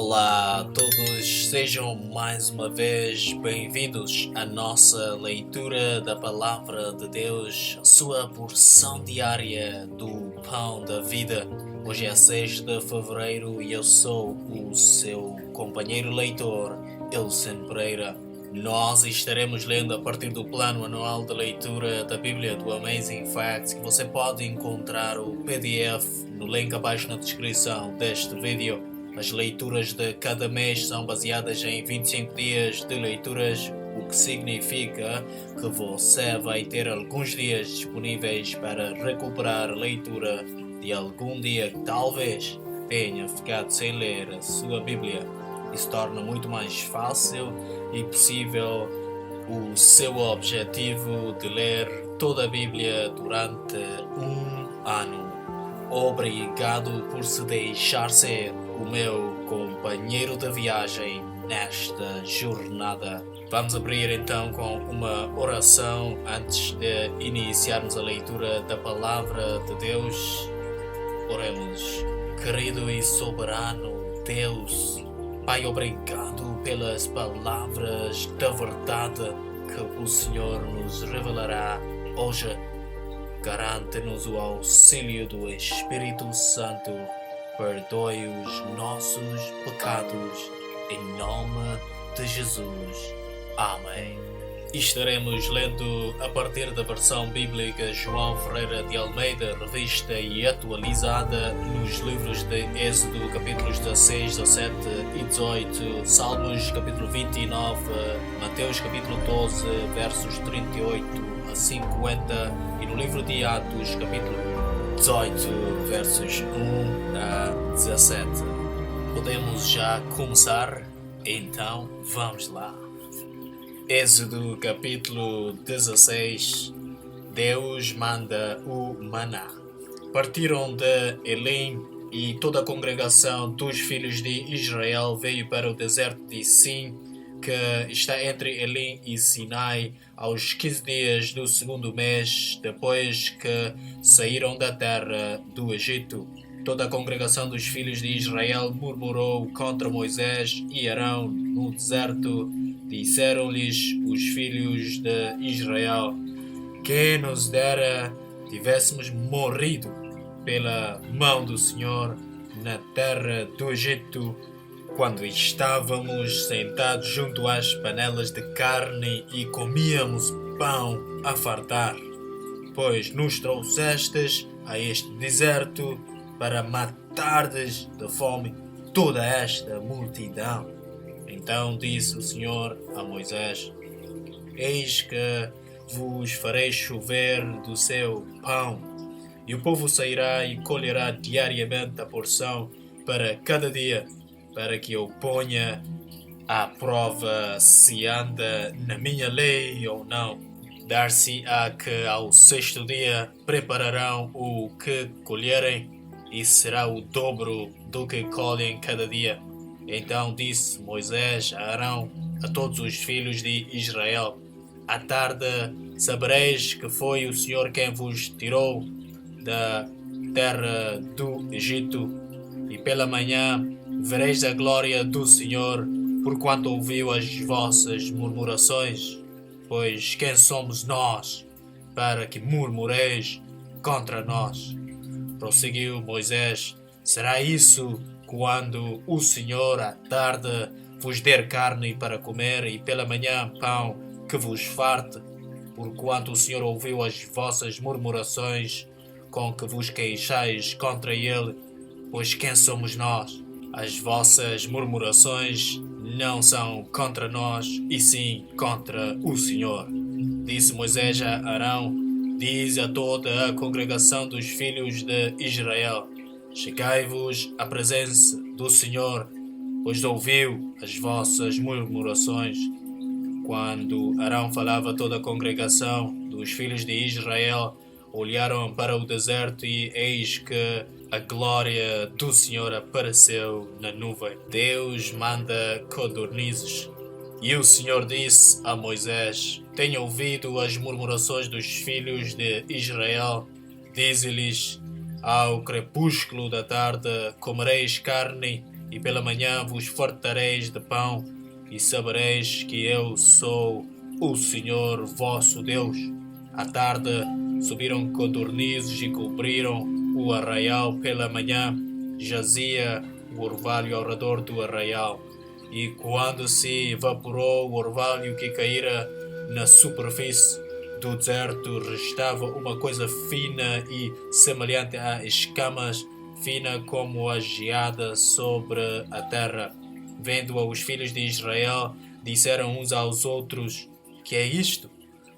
Olá a todos, sejam mais uma vez bem-vindos à nossa leitura da Palavra de Deus, a sua porção diária do Pão da Vida. Hoje é 6 de fevereiro e eu sou o seu companheiro leitor, Ilson Pereira. Nós estaremos lendo a partir do plano anual de leitura da Bíblia do Amazing Facts, que você pode encontrar o PDF no link abaixo na descrição deste vídeo. As leituras de cada mês são baseadas em 25 dias de leituras, o que significa que você vai ter alguns dias disponíveis para recuperar a leitura de algum dia que talvez tenha ficado sem ler a sua Bíblia. Isso torna muito mais fácil e possível o seu objetivo de ler toda a Bíblia durante um ano. Obrigado por se deixar ser o meu companheiro de viagem nesta jornada. Vamos abrir então com uma oração antes de iniciarmos a leitura da Palavra de Deus. Oremos. Querido e soberano Deus, Pai, obrigado pelas palavras da verdade que o Senhor nos revelará hoje. Garante-nos o auxílio do Espírito Santo. Perdoe os nossos pecados. Em nome de Jesus. Amém. Estaremos lendo a partir da versão bíblica João Ferreira de Almeida, revista e atualizada, nos livros de Êxodo, capítulos 16, 17 e 18, Salmos, capítulo 29, Mateus, capítulo 12, versos 38 a 50, e no livro de Atos, capítulo 18, versos 1 a 17. Podemos já começar? Então, vamos lá. Êxodo capítulo 16. Deus manda o maná. Partiram de Elim e toda a congregação dos filhos de Israel veio para o deserto de Sin, que está entre Elim e Sinai, aos 15 dias do segundo mês, depois que saíram da terra do Egito. Toda a congregação dos filhos de Israel murmurou contra Moisés e Arão no deserto. Disseram-lhes os filhos de Israel: quem nos dera tivéssemos morrido pela mão do Senhor na terra do Egito, quando estávamos sentados junto às panelas de carne e comíamos pão a fartar. Pois nos trouxestes a este deserto para matardes de fome toda esta multidão. Então disse o Senhor a Moisés: eis que vos farei chover do seu pão, e o povo sairá e colherá diariamente a porção para cada dia, para que eu ponha à prova se anda na minha lei ou não. Dar-se-á que ao sexto dia prepararão o que colherem, e será o dobro do que colhem cada dia. Então disse Moisés a Arão, a todos os filhos de Israel: à tarde sabereis que foi o Senhor quem vos tirou da terra do Egito, e pela manhã vereis a glória do Senhor, porquanto ouviu as vossas murmurações. Pois quem somos nós, para que murmureis contra nós? Prosseguiu Moisés: será isso quando o Senhor à tarde vos der carne para comer e pela manhã pão que vos farte, porquanto o Senhor ouviu as vossas murmurações com que vos queixais contra ele? Pois quem somos nós? As vossas murmurações não são contra nós, e sim contra o Senhor. Disse Moisés a Arão: diz a toda a congregação dos filhos de Israel: chegai-vos à presença do Senhor, pois ouviu as vossas murmurações. Quando Arão falava a toda a congregação dos filhos de Israel, olharam para o deserto e eis que a glória do Senhor apareceu na nuvem. Deus manda codornizes. E o Senhor disse a Moisés: tenho ouvido as murmurações dos filhos de Israel. Dize-lhes: ao crepúsculo da tarde comereis carne, e pela manhã vos fartareis de pão, e sabereis que eu sou o Senhor vosso Deus. À tarde subiram codornizes e cobriram o arraial. Pela manhã jazia o orvalho ao redor do arraial, e quando se evaporou o orvalho que caíra na superfície do deserto, restava uma coisa fina e semelhante a escamas, fina como a geada sobre a terra. Vendo-a, os filhos de Israel disseram uns aos outros: Que é isto?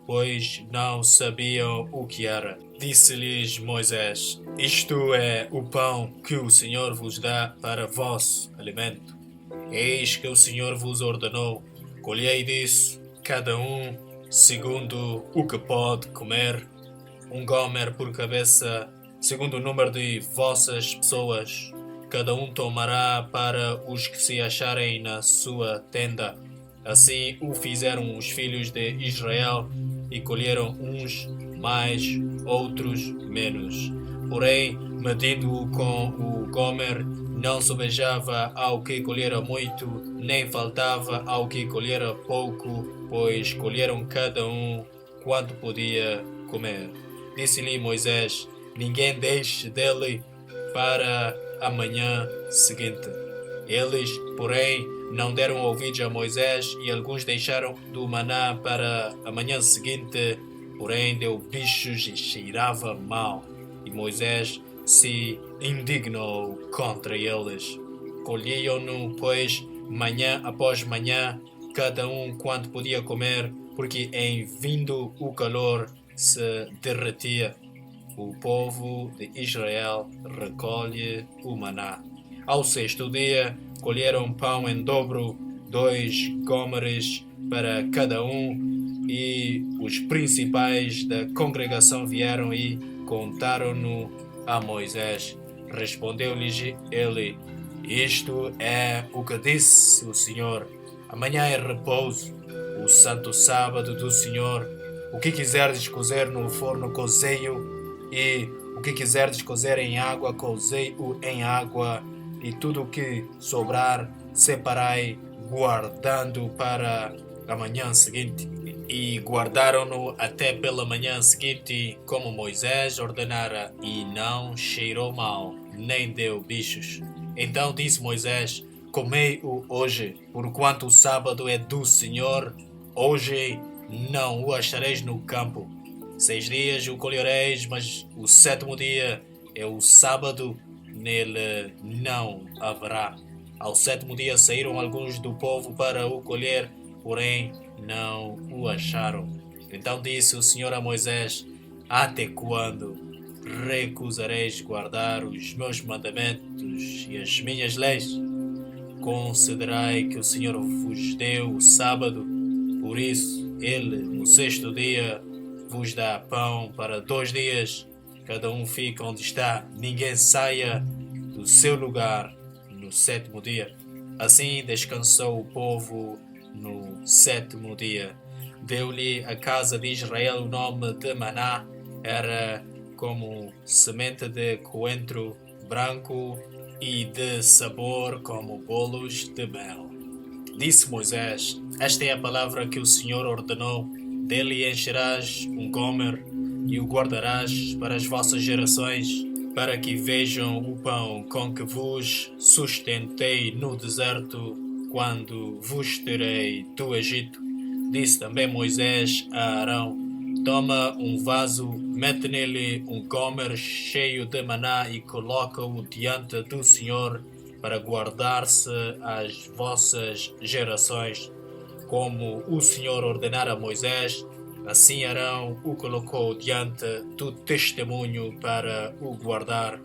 Pois não sabiam o que era. Disse-lhes Moisés: Isto é o pão que o Senhor vos dá para vosso alimento. Eis que o Senhor vos ordenou: colhei disso, cada um segundo o que pode comer, um gomer por cabeça, segundo o número de vossas pessoas. Cada um tomará para os que se acharem na sua tenda. Assim o fizeram os filhos de Israel, e colheram uns mais, outros menos. Porém, medindo-o com o gomer, não sobejava ao que colhera muito, nem faltava ao que colhera pouco, pois colheram cada um quanto podia comer. Disse-lhe Moisés: Ninguém deixe dele para a manhã seguinte. Eles, porém, não deram ouvidos a Moisés, e alguns deixaram do maná para a manhã seguinte, porém deu bichos e cheirava mal. E Moisés se indignou contra eles. Colhiam-no, pois, manhã após manhã, cada um quanto podia comer, porque em vindo o calor se derretia. O povo de Israel recolhe o maná. Ao sexto dia, colheram pão em dobro, 2 gómeres para cada um, e os principais da congregação vieram e contaram-no a Moisés. Respondeu-lhes ele: Isto é o que disse o Senhor: amanhã é repouso, o santo sábado do Senhor. O que quiserdes cozer no forno, cozei-o, e o que quiserdes cozer em água, cozei-o em água, e tudo o que sobrar, separai, guardando para a manhã seguinte. E guardaram-no até pela manhã seguinte, como Moisés ordenara, e não cheirou mal, nem deu bichos. Então disse Moisés: Comei-o hoje, porquanto o sábado é do Senhor. Hoje não o achareis no campo. 6 dias o colhereis, mas o 7º dia é o sábado, nele não haverá. Ao 7º dia saíram alguns do povo para o colher, porém não o acharam. Então disse o Senhor a Moisés: Até quando recusareis guardar os meus mandamentos e as minhas leis? Considerai que o Senhor vos deu o sábado, por isso ele, no 6º dia, vos dá pão para 2 dias, cada um fica onde está, ninguém saia do seu lugar no 7º dia. Assim descansou o povo no 7º dia. Deu-lhe a casa de Israel o nome de Maná, era como semente de coentro branco e de sabor como bolos de mel. Disse Moisés: Esta é a palavra que o Senhor ordenou: dele encherás um gomer e o guardarás para as vossas gerações, para que vejam o pão com que vos sustentei no deserto, quando vos tirei do Egito. Disse também Moisés a Arão: Toma um vaso, mete nele um gomer cheio de maná e coloca-o diante do Senhor, para guardar-se às vossas gerações. Como o Senhor ordenara a Moisés, assim Arão o colocou diante do testemunho para o guardar.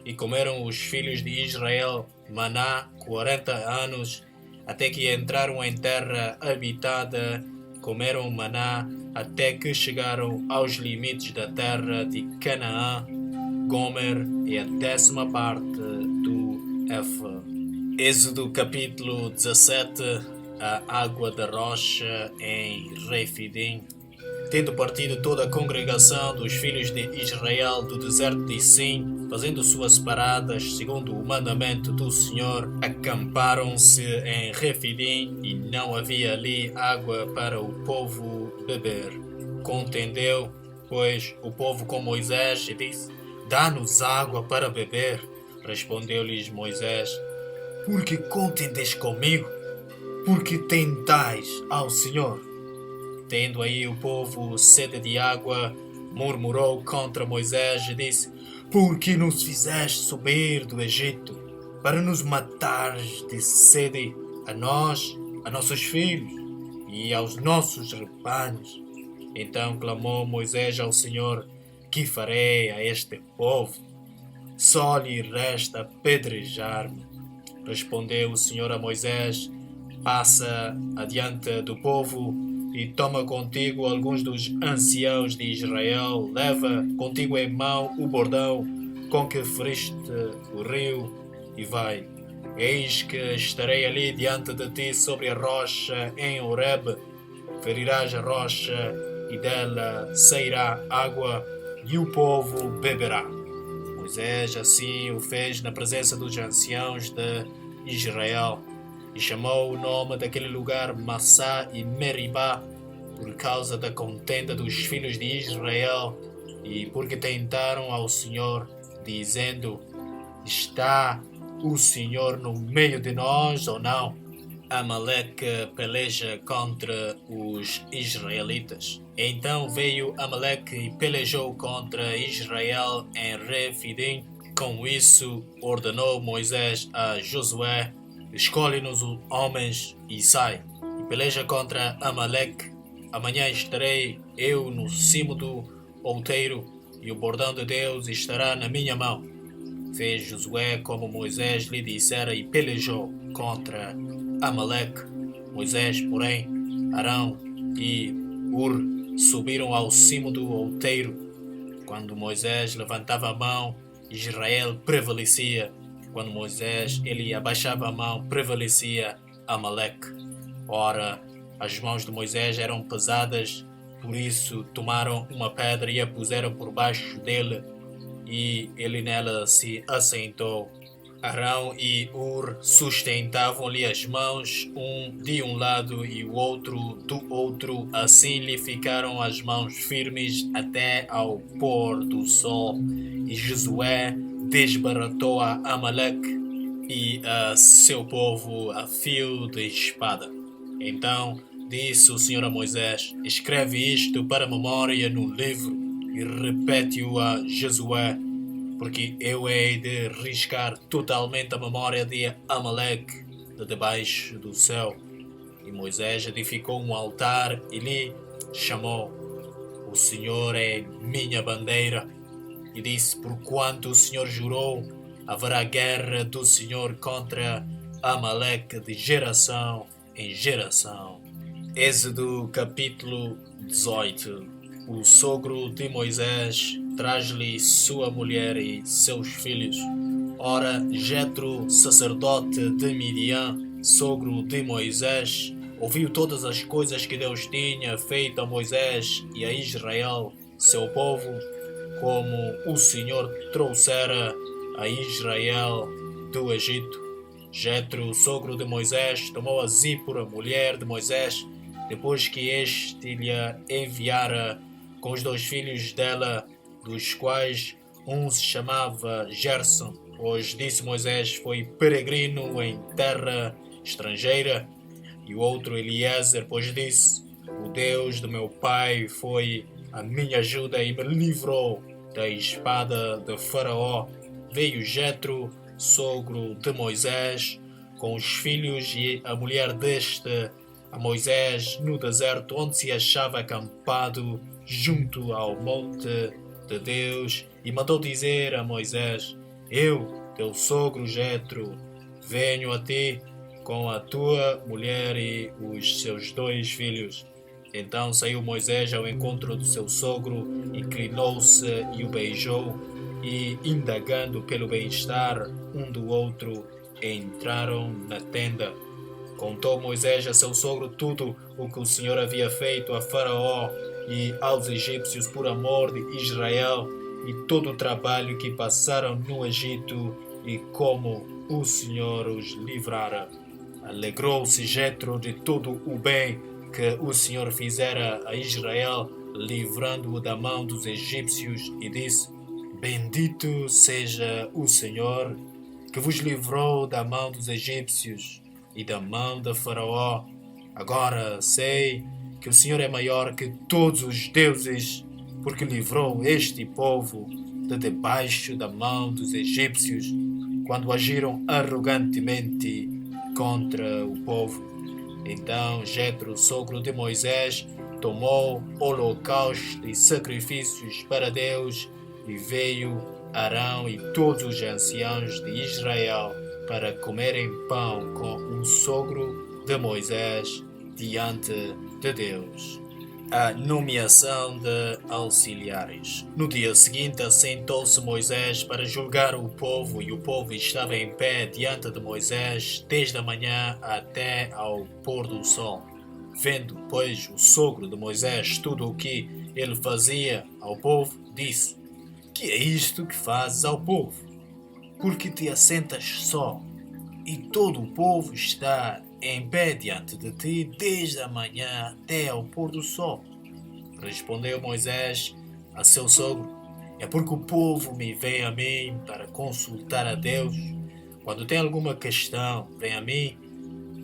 E comeram os filhos de Israel maná 40 anos, até que entraram em terra habitada. Comeram maná até que chegaram aos limites da terra de Canaã. Gomer é a 10ª parte do efa. Êxodo capítulo 17. A água da rocha em Refidim. Tendo partido toda a congregação dos filhos de Israel do deserto de Sim, fazendo suas paradas segundo o mandamento do Senhor, acamparam-se em Refidim e não havia ali água para o povo beber. Contendeu, pois, o povo com Moisés e disse: Dá-nos água para beber. Respondeu-lhes Moisés: Por que contendes comigo? Porque tentais ao Senhor? Tendo aí o povo sede de água, murmurou contra Moisés e disse: Por que nos fizeste subir do Egito, para nos matares de sede a nós, a nossos filhos e aos nossos rebanhos? Então clamou Moisés ao Senhor: Que farei a este povo? Só lhe resta apedrejar-me. Respondeu o Senhor a Moisés: Passa adiante do povo e toma contigo alguns dos anciãos de Israel. Leva contigo em mão o bordão com que feriste o rio e vai. Eis que estarei ali diante de ti sobre a rocha em Horebe. Ferirás a rocha e dela sairá água e o povo beberá. Moisés assim o fez na presença dos anciãos de Israel e chamou o nome daquele lugar Massá e Meribá por causa da contenda dos filhos de Israel e porque tentaram ao Senhor, dizendo: Está o Senhor no meio de nós ou não? Amaleque peleja contra os israelitas. Então veio Amaleque e pelejou contra Israel em Refidim. Com isso ordenou Moisés a Josué: Escolhe-nos homens e sai, e peleja contra Amaleque. Amanhã estarei eu no cimo do outeiro, e o bordão de Deus estará na minha mão. Fez Josué como Moisés lhe dissera e pelejou contra Amaleque. Moisés, porém, Arão e Ur subiram ao cimo do outeiro. Quando Moisés levantava a mão, Israel prevalecia. Quando Moisés ele abaixava a mão, prevalecia Amaleque. Ora, as mãos de Moisés eram pesadas, por isso tomaram uma pedra e a puseram por baixo dele, e ele nela se assentou. Arão e Ur sustentavam-lhe as mãos, um de um lado e o outro do outro, assim lhe ficaram as mãos firmes até ao pôr do sol. E Josué desbaratou a Amaleque e a seu povo a fio de espada. Então disse o Senhor a Moisés: Escreve isto para memória no livro e repete-o a Josué, porque eu hei de riscar totalmente a memória de Amaleque de debaixo do céu. E Moisés edificou um altar e lhe chamou: O Senhor é minha bandeira. E disse: Porquanto o Senhor jurou, haverá guerra do Senhor contra Amaleque de geração em geração. Êxodo capítulo 18. O sogro de Moisés traz-lhe sua mulher e seus filhos. Ora, Jetro, sacerdote de Midian, sogro de Moisés, ouviu todas as coisas que Deus tinha feito a Moisés e a Israel, seu povo, como o Senhor trouxera a Israel do Egito. Jetro, sogro de Moisés, tomou a Zípora, mulher de Moisés, depois que este lhe enviara com os 2 filhos dela, dos quais um se chamava Gerson, pois, disse Moisés, foi peregrino em terra estrangeira, e o outro Eliezer, pois disse: O Deus do meu pai foi a minha ajuda e me livrou da espada de Faraó. Veio Jetro, sogro de Moisés, com os filhos e a mulher deste, a Moisés no deserto, onde se achava acampado junto ao monte de Deus, e mandou dizer a Moisés: Eu, teu sogro Jetro, venho a ti com a tua mulher e os seus 2 filhos. Então saiu Moisés ao encontro do seu sogro, inclinou-se e o beijou, e, indagando pelo bem-estar um do outro, entraram na tenda. Contou Moisés a seu sogro tudo o que o Senhor havia feito a Faraó e aos egípcios por amor de Israel e todo o trabalho que passaram no Egito e como o Senhor os livrara. Alegrou-se Jetro de todo o bem que o Senhor fizera a Israel, livrando-o da mão dos egípcios, e disse: Bendito seja o Senhor, que vos livrou da mão dos egípcios e da mão de Faraó. Agora sei que o Senhor é maior que todos os deuses, porque livrou este povo de debaixo da mão dos egípcios, quando agiram arrogantemente contra o povo. Então Jetro, sogro de Moisés, tomou holocausto e sacrifícios para Deus, e veio Arão e todos os anciãos de Israel para comerem pão com o sogro de Moisés diante de Deus. A nomeação de auxiliares. No dia seguinte assentou-se Moisés para julgar o povo, e o povo estava em pé diante de Moisés desde a manhã até ao pôr do sol. Vendo, pois, o sogro de Moisés tudo o que ele fazia ao povo, disse: Que é isto que fazes ao povo? Porque te assentas só, e todo o povo está em pé diante de ti desde a manhã até ao pôr do sol. Respondeu Moisés a seu sogro: É porque o povo me vem a mim para consultar a Deus. Quando tem alguma questão, vem a mim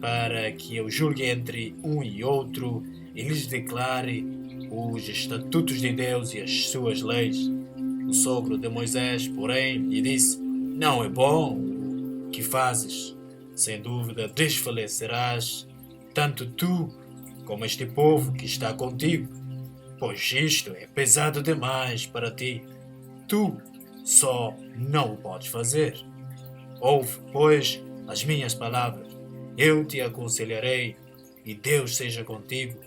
para que eu julgue entre um e outro e lhes declare os estatutos de Deus e as suas leis. O sogro de Moisés, porém, lhe disse: Não é bom o que fazes. Sem dúvida desfalecerás, tanto tu como este povo que está contigo, pois isto é pesado demais para ti. Tu só não o podes fazer. Ouve, pois, as minhas palavras. Eu te aconselharei, e Deus seja contigo.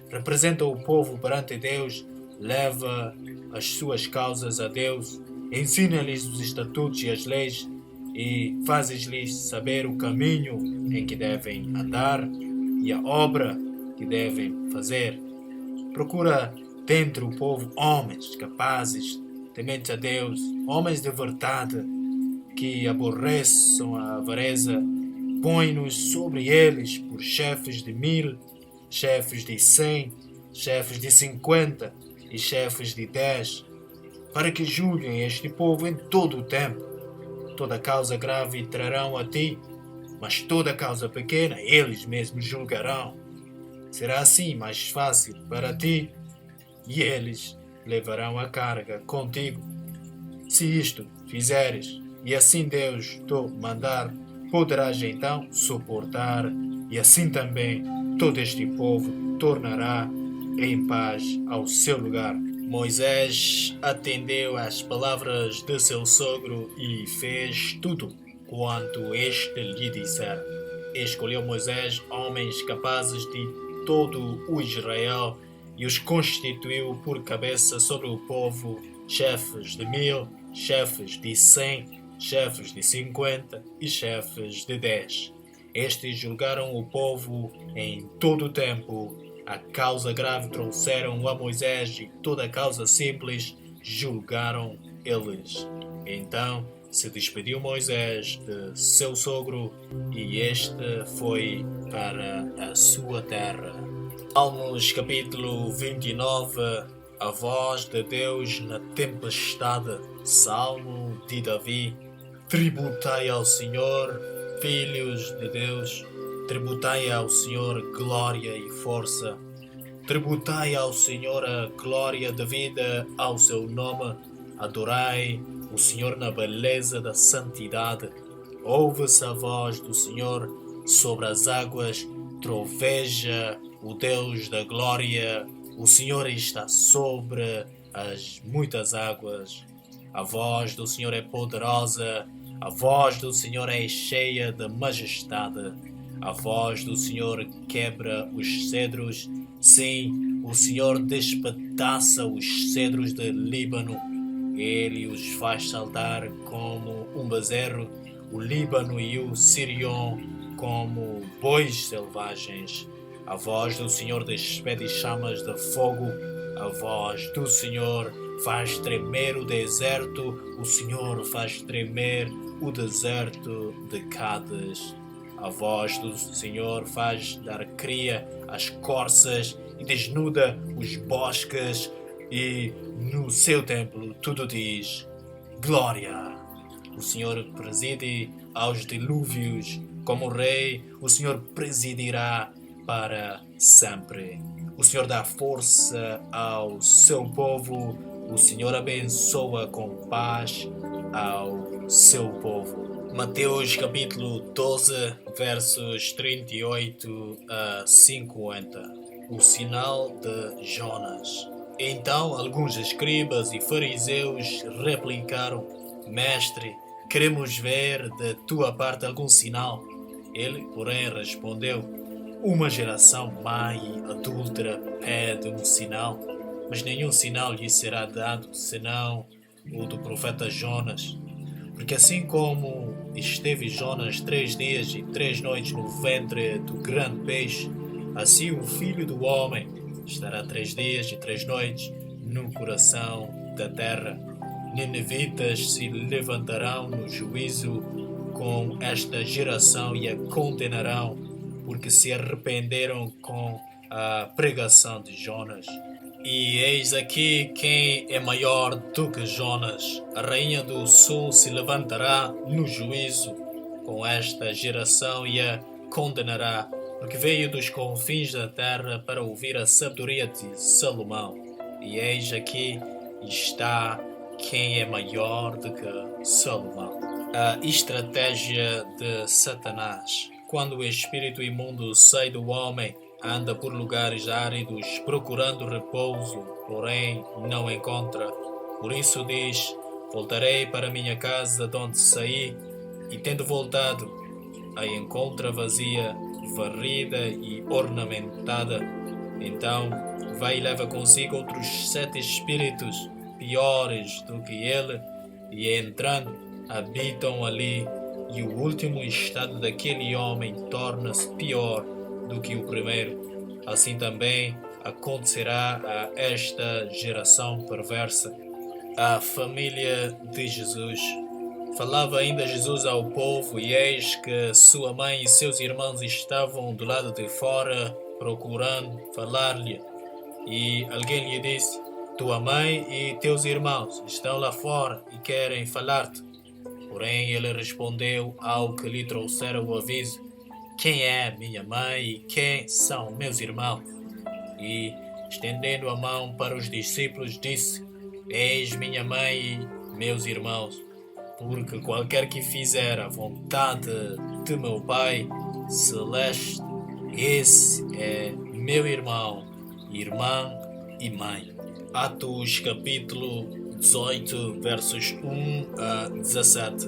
Representa o povo perante Deus, leva as suas causas a Deus, ensina-lhes os estatutos e as leis, e fazes-lhes saber o caminho em que devem andar e a obra que devem fazer. Procura dentre o povo homens capazes, tementes a Deus, homens de verdade, que aborreçam a avareza. Põe-nos sobre eles por chefes de 1000, chefes de 100, chefes de 50 e chefes de 10, para que julguem este povo em todo o tempo. Toda causa grave trarão a ti, mas toda causa pequena eles mesmos julgarão. Será assim mais fácil para ti, e eles levarão a carga contigo. Se isto fizeres, e assim Deus te mandar, poderás então suportar, e assim também todo este povo tornará em paz ao seu lugar. Moisés atendeu às palavras de seu sogro e fez tudo quanto este lhe dissera. Escolheu Moisés homens capazes de todo o Israel e os constituiu por cabeça sobre o povo, chefes de 1000, chefes de 100, chefes de 50 e chefes de 10. Estes julgaram o povo em todo o tempo. A causa grave trouxeram a Moisés, e toda a causa simples julgaram eles. Então se despediu Moisés de seu sogro, e este foi para a sua terra. Salmos capítulo 29. A voz de Deus na tempestade. Salmo de Davi. Tributai ao Senhor, filhos de Deus, tributai ao Senhor glória e força. Tributai ao Senhor a glória devida ao seu nome. Adorai o Senhor na beleza da santidade. Ouve-se a voz do Senhor sobre as águas. Troveja o Deus da glória. O Senhor está sobre as muitas águas. A voz do Senhor é poderosa. A voz do Senhor é cheia de majestade. A voz do Senhor quebra os cedros. Sim, o Senhor despedaça os cedros de Líbano. Ele os faz saltar como um bezerro, o Líbano e o Sirion como bois selvagens. A voz do Senhor despede chamas de fogo. A voz do Senhor faz tremer o deserto. O Senhor faz tremer o deserto de Cádiz. A voz do Senhor faz dar cria às corças e desnuda os bosques. E no seu templo tudo diz glória. O Senhor preside aos dilúvios. Como rei, o Senhor presidirá para sempre. O Senhor dá força ao seu povo. O Senhor abençoa com paz ao seu povo. Mateus capítulo 12, versos 38 a 50. O sinal de Jonas. Então alguns escribas e fariseus replicaram: Mestre, queremos ver de tua parte algum sinal. Ele, porém, respondeu: Uma geração má e adúltera pede um sinal, mas nenhum sinal lhe será dado, senão o do profeta Jonas. Porque assim como esteve Jonas 3 dias e 3 noites no ventre do grande peixe, assim o Filho do Homem estará 3 dias e 3 noites no coração da terra. Ninivitas se levantarão no juízo com esta geração e a condenarão, porque se arrependeram com a pregação de Jonas. E eis aqui quem é maior do que Jonas. A rainha do sul se levantará no juízo com esta geração e a condenará, porque veio dos confins da terra para ouvir a sabedoria de Salomão. E eis aqui está quem é maior do que Salomão. A estratégia de Satanás. Quando o espírito imundo sai do homem, anda por lugares áridos procurando repouso, porém não encontra. Por isso diz: Voltarei para minha casa de onde saí, e tendo voltado, a encontra vazia, varrida e ornamentada. Então vai e leva consigo outros 7 espíritos piores do que ele, e entrando, habitam ali, e o último estado daquele homem torna-se pior do que o primeiro. Assim também acontecerá a esta geração perversa. A família de Jesus. Falava ainda Jesus ao povo, e eis que sua mãe e seus irmãos estavam do lado de fora, procurando falar-lhe. E alguém lhe disse: Tua mãe e teus irmãos estão lá fora e querem falar-te. Porém ele respondeu ao que lhe trouxera o aviso: Quem é minha mãe e quem são meus irmãos? E, estendendo a mão para os discípulos, disse: Eis minha mãe e meus irmãos. Porque qualquer que fizer a vontade de meu Pai Celeste, esse é meu irmão, irmã e mãe. Atos capítulo 18, versos 1 a 17.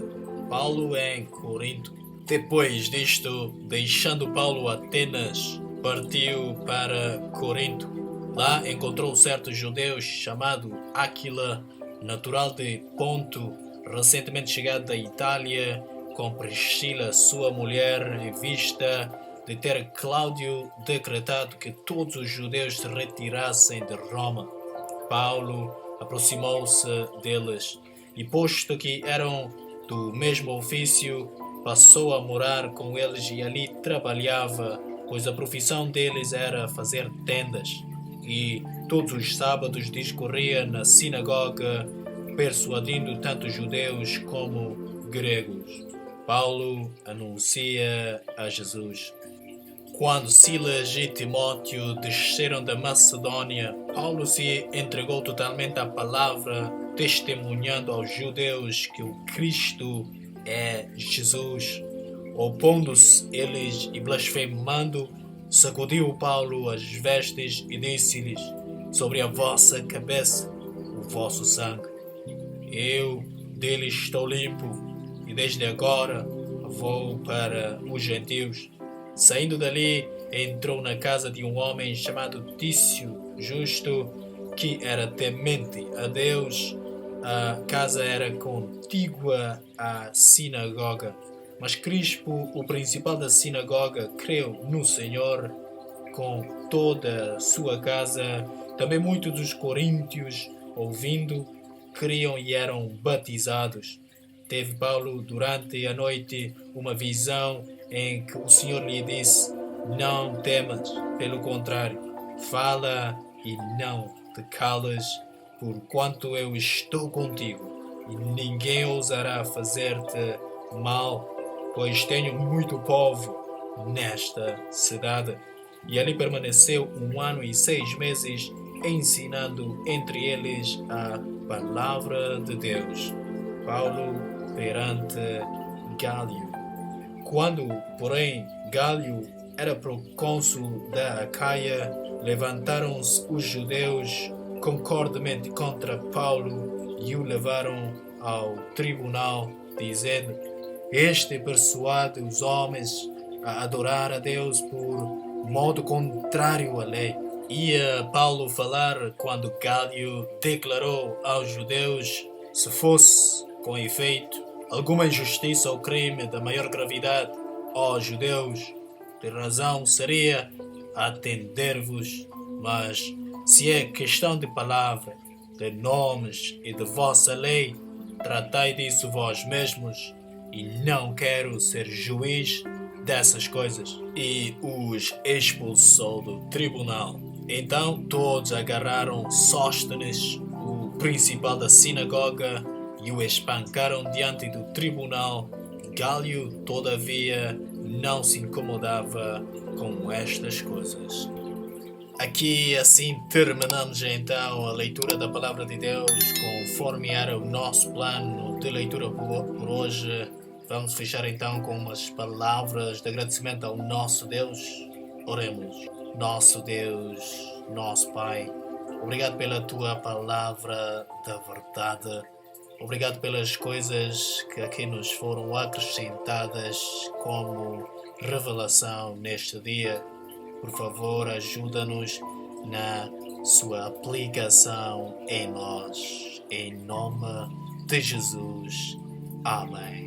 Paulo em Corinto. Depois disto, deixando Paulo Atenas, partiu para Corinto. Lá encontrou certo judeu chamado Áquila, natural de Ponto, recentemente chegado da Itália, com Priscila, sua mulher, em vista de ter Cláudio decretado que todos os judeus se retirassem de Roma. Paulo aproximou-se deles e, posto que eram do mesmo ofício, passou a morar com eles e ali trabalhava, pois a profissão deles era fazer tendas. E todos os sábados discorria na sinagoga, persuadindo tanto judeus como gregos. Paulo anuncia a Jesus. Quando Silas e Timóteo desceram da Macedônia, Paulo se entregou totalmente à palavra, testemunhando aos judeus que o Cristo é Jesus. Opondo-se eles e blasfemando, sacudiu Paulo as vestes e disse-lhes: Sobre a vossa cabeça o vosso sangue. Eu dele estou limpo, e desde agora vou para os gentios. Saindo dali, entrou na casa de um homem chamado Tício Justo, que era temente a Deus. A casa era contígua à sinagoga. Mas Crispo, o principal da sinagoga, creu no Senhor, com toda a sua casa. Também muitos dos coríntios, ouvindo, criam e eram batizados. Teve Paulo durante a noite uma visão em que o Senhor lhe disse: não temas, pelo contrário, fala e não te calas, porquanto eu estou contigo, e ninguém ousará fazer-te mal, pois tenho muito povo nesta cidade. E ali permaneceu 1 ano e 6 meses, ensinando entre eles a palavra de Deus. Paulo perante Gálio. Quando, porém, Gálio era procônsul da Acaia, levantaram-se os judeus concordemente contra Paulo e o levaram ao tribunal, dizendo: este persuade os homens a adorar a Deus por modo contrário à lei. Ia Paulo falar quando Gálio declarou aos judeus: se fosse, com efeito, alguma injustiça ou crime da maior gravidade, ó judeus, de razão seria atender-vos, mas se é questão de palavra, de nomes e de vossa lei, tratai disso vós mesmos, e não quero ser juiz dessas coisas. E os expulsou do tribunal. Então todos agarraram Sóstenes, o principal da sinagoga, e o espancaram diante do tribunal. Gálio, todavia, não se incomodava com estas coisas. Aqui assim terminamos então a leitura da Palavra de Deus, conforme era o nosso plano de leitura por hoje. Vamos fechar então com umas palavras de agradecimento ao nosso Deus. Oremos. Nosso Deus, nosso Pai, obrigado pela Tua Palavra da verdade. Obrigado pelas coisas que aqui nos foram acrescentadas como revelação neste dia. Por favor, ajuda-nos na sua aplicação em nós. Em nome de Jesus. Amém.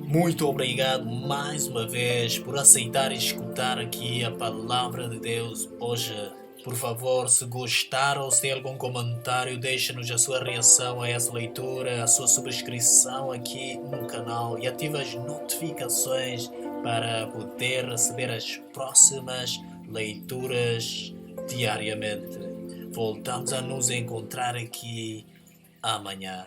Muito obrigado mais uma vez por aceitar e escutar aqui a Palavra de Deus hoje. Por favor, se gostar ou se tem algum comentário, deixe-nos a sua reação a essa leitura, a sua subscrição aqui no canal e ative as notificações para poder receber as próximas leituras diariamente. Voltamos a nos encontrar aqui amanhã.